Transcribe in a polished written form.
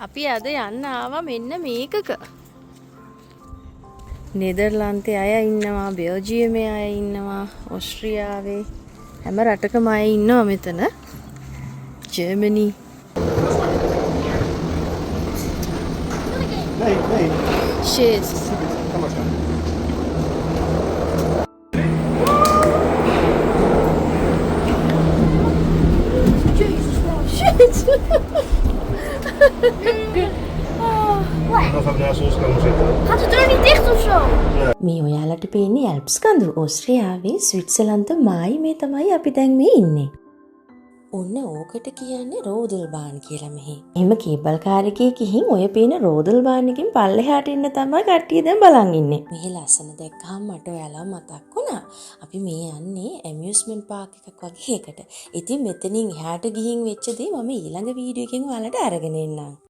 අපි අද යන්න ආවා මෙන්න මේකක. නෙදර්ලන්තේ අය ඉන්නවා, බෙල්ජියමේ අය ඉන්නවා, ඕස්ට්‍රියාවේ හැම රටකම අය ඉන්නවා මෙතන. Germany. Cheers. Dan van de zonskant zitten. Gaat de deur niet dicht of zo? මේ ඔයාලට පේන්නේ ඇල්ප්ස් කඳු. ඕස්ට්‍රියාවේ ස්විට්සර්ලන්ත මායිමේ තමයි අපි දැන් මේ ඉන්නේ. ඔන්න ඕකට කියන්නේ රෝදල් බාන් කියලා මෙහි. එහෙම කේබල් කාර් එකේ ගිහින් ඔය පේන රෝදල් බාන් එකෙන් පල්ලෙහාට ඉන්න තමයි කට්ටිය දැන් බලන් ඉන්නේ. මෙහි ලස්සන දැක්කහම මට ඔයාලා මතක් වුණා. අපි මේ යන්නේ ඇමියුස්මන්ට් පාක් එකක් වගේ එකට. ඉතින් මෙතනින් එහාට ගිහින් වෙච්ච දේ මම ඊළඟ වීඩියෝ එකෙන් ඔයාලට අරගෙන එන්නම්.